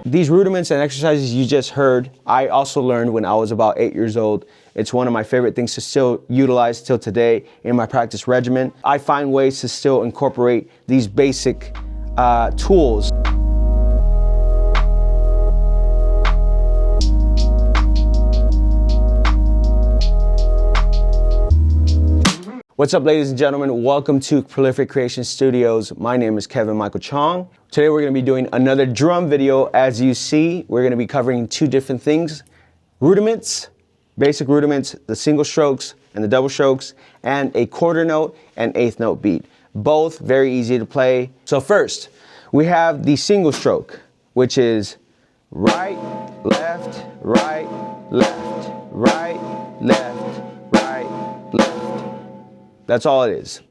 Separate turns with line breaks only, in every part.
These rudiments and exercises you just heard, I also learned when I was about 8 years old. It's one of my favorite things to still utilize till today in my practice regimen. I find ways to still incorporate these basic tools. What's up, ladies and gentlemen? Welcome to Prolific Creation Studios. My name is Kevin Michael Chong. Today we're going to be doing another drum video. As you see, we're going to be covering two different things: rudiments, basic rudiments, the single strokes and the double strokes, and a quarter note and eighth note beat. Both very easy to play. So first, we have the single stroke, which is right, left, right, left, right, left, right, left. That's all it is,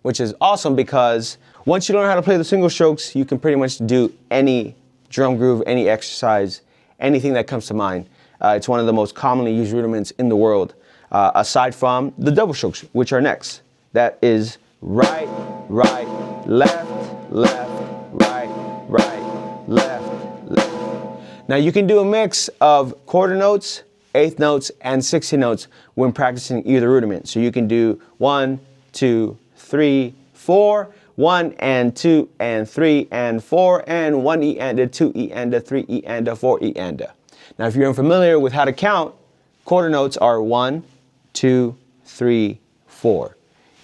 which is awesome because once you learn how to play the single strokes, you can pretty much do any drum groove, any exercise, anything that comes to mind. It's one of the most commonly used rudiments in the world, aside from the double strokes, which are next. That is right, right, left, left, right, right, left, left. Now you can do a mix of quarter notes, eighth notes, and 16 notes when practicing either rudiment. So you can do 1, 2, 3, 4, 1 and 2 and 3 and 4, and 1 E and a 2 E and a 3 E and a 4 E and a. Now if you're unfamiliar with how to count, quarter notes are 1, 2, 3, 4.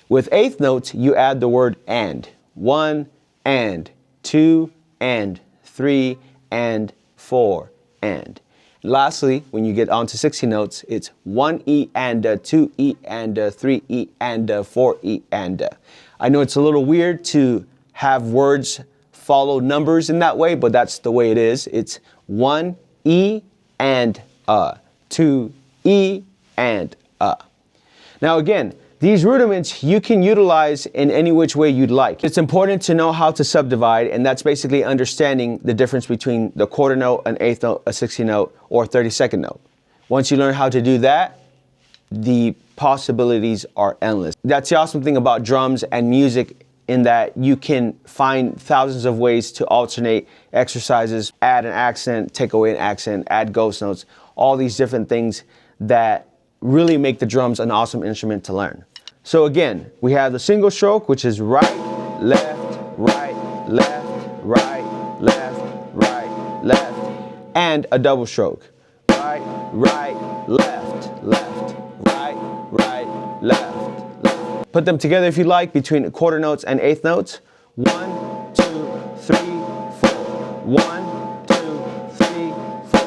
With eighth notes, you add the word and. 1 and, 2 and, 3 and, 4 and. Lastly, when you get onto 16 notes, it's 1 E and a 2 E and a 3 E and a 4 E and a. I know it's a little weird to have words follow numbers in that way, but that's the way it is. It's 1 E and a, 2 E and a. Now again, these rudiments you can utilize in any which way you'd like. It's important to know how to subdivide, and that's basically understanding the difference between the quarter note, an eighth note, a 16 note, or 32nd note. Once you learn how to do that, the possibilities are endless. That's the awesome thing about drums and music, in that you can find thousands of ways to alternate exercises, add an accent, take away an accent, add ghost notes, all these different things that really make the drums an awesome instrument to learn. So again, we have the single stroke, which is right, left, right, left, right, left, right, left, and a double stroke. Right, right, left, left, right, right, left, left. Put them together if you like, between quarter notes and eighth notes. 1, 2, 3, 4. 1, 2, 3, 4.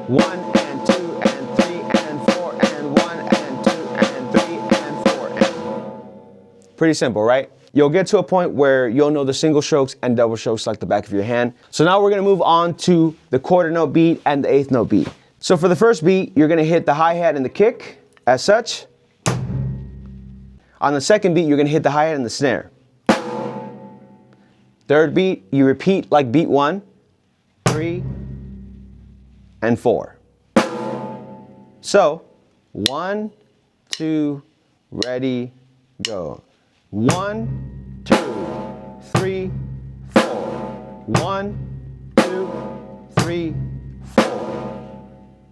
1 and 2 and 3 and 4 and 1 and 2 and 3 and 4 and. Pretty simple, right? You'll get to a point where you'll know the single strokes and double strokes like the back of your hand. So now we're gonna move on to the quarter note beat and the eighth note beat. So for the first beat, you're gonna hit the hi-hat and the kick as such. On the second beat, you're gonna hit the hi-hat and the snare. Third beat, you repeat like beat 1, 3, and 4. So, 1, 2, ready, go. 1, 2, 3, 4. 1, 2, 3, 4.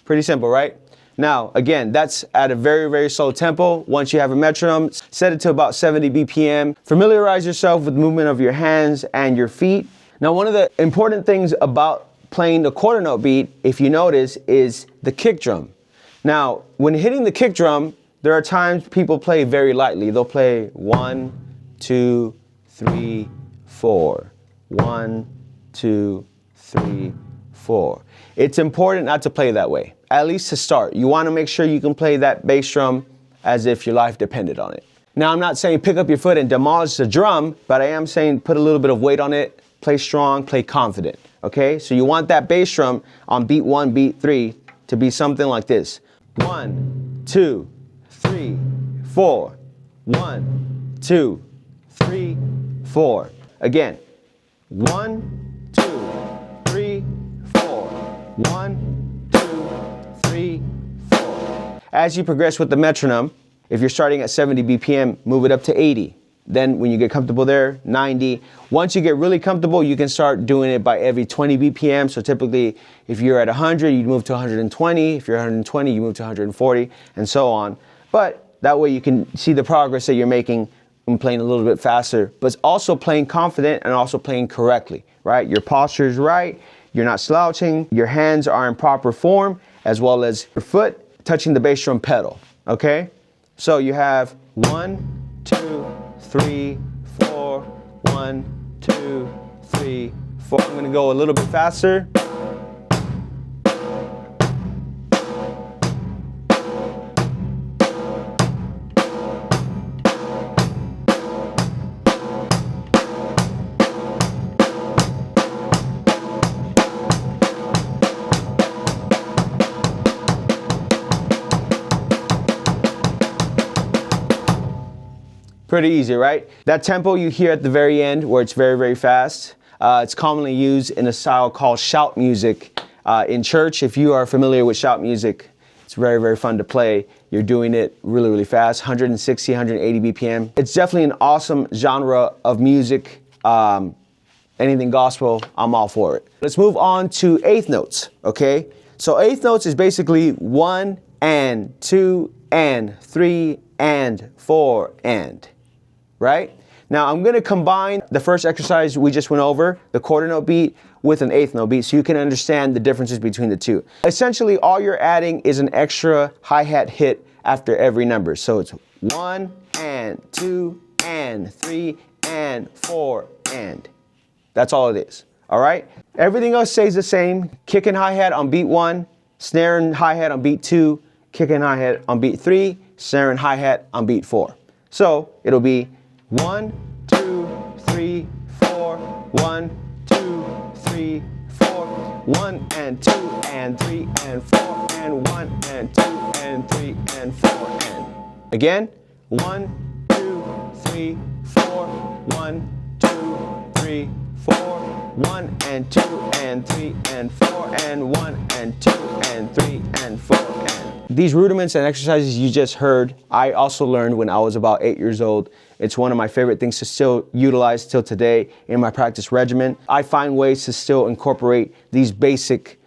Pretty simple, right? Now, again, that's at a very, very slow tempo. Once you have a metronome, set it to about 70 BPM. Familiarize yourself with the movement of your hands and your feet. Now, one of the important things about playing the quarter note beat, if you notice, is the kick drum. Now, when hitting the kick drum, there are times people play very lightly. They'll play 1, 2, 3, 4. 1, 2, 3, 4. It's important not to play that way, at least to start. You want to make sure you can play that bass drum as if your life depended on it. Now, I'm not saying pick up your foot and demolish the drum, but I am saying put a little bit of weight on it, play strong, play confident, okay? So you want that bass drum on beat 1, beat 3 to be something like this. 1, 2, 3, 4. 1, 2, 3, 4. Again, 1, 2, 3, 4. 1, 2, 3, 4. As you progress with the metronome, if you're starting at 70 BPM, move it up to 80. Then when you get comfortable there, 90. Once you get really comfortable, you can start doing it by every 20 BPM. So typically, if you're at 100, you move to 120. If you're 120, you move to 140, and so on. But that way you can see the progress that you're making in playing a little bit faster, but it's also playing confident and also playing correctly, right? Your posture is right, you're not slouching, your hands are in proper form, as well as your foot touching the bass drum pedal, okay? So you have 1, 2, 3, 4, 1, 2, 3, 4. I'm gonna go a little bit faster. Pretty easy, right? That tempo you hear at the very end where it's very, very fast, it's commonly used in a style called shout music in church. If you are familiar with shout music, it's very, very fun to play. You're doing it really, really fast, 160, 180 BPM. It's definitely an awesome genre of music. Anything gospel, I'm all for it. Let's move on to eighth notes, okay? So eighth notes is basically 1 and 2 and 3 and 4 and. Right? Now I'm gonna combine the first exercise we just went over, the quarter note beat, with an eighth note beat so you can understand the differences between the two. Essentially, all you're adding is an extra hi-hat hit after every number. So it's 1 and 2 and 3 and 4 and. That's all it is, all right? Everything else stays the same. Kick and hi-hat on beat 1, snare and hi-hat on beat 2, kick and hi-hat on beat 3, snare and hi-hat on beat 4. So it'll be 1, 2, 3, 4, 1, 2, 3, 4, 1 and 2 and 3 and 4 and 1 and 2 and 3 and 4 and. Again, 1, 2, 3, 4, 1, 2, 3, 4, 1 and 2 and 3 and 4 and 1 and 2 and 3 and 4 and. These rudiments and exercises you just heard, I also learned when I was about 8 years old. It's one of my favorite things to still utilize till today in my practice regimen. I find ways to still incorporate these basic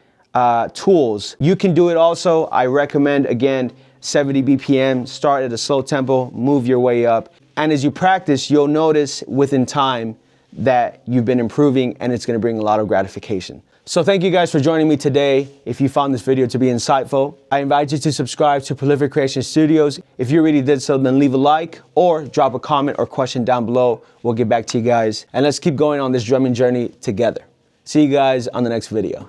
tools. You can do it also. I recommend, again, 70 BPM, start at a slow tempo, move your way up. And as you practice, you'll notice within time that you've been improving, and it's gonna bring a lot of gratification. So thank you guys for joining me today. If you found this video to be insightful, I invite you to subscribe to Prolific Creation Studios. If you already did so, then leave a like or drop a comment or question down below. We'll get back to you guys, and let's keep going on this drumming journey together. See you guys on the next video.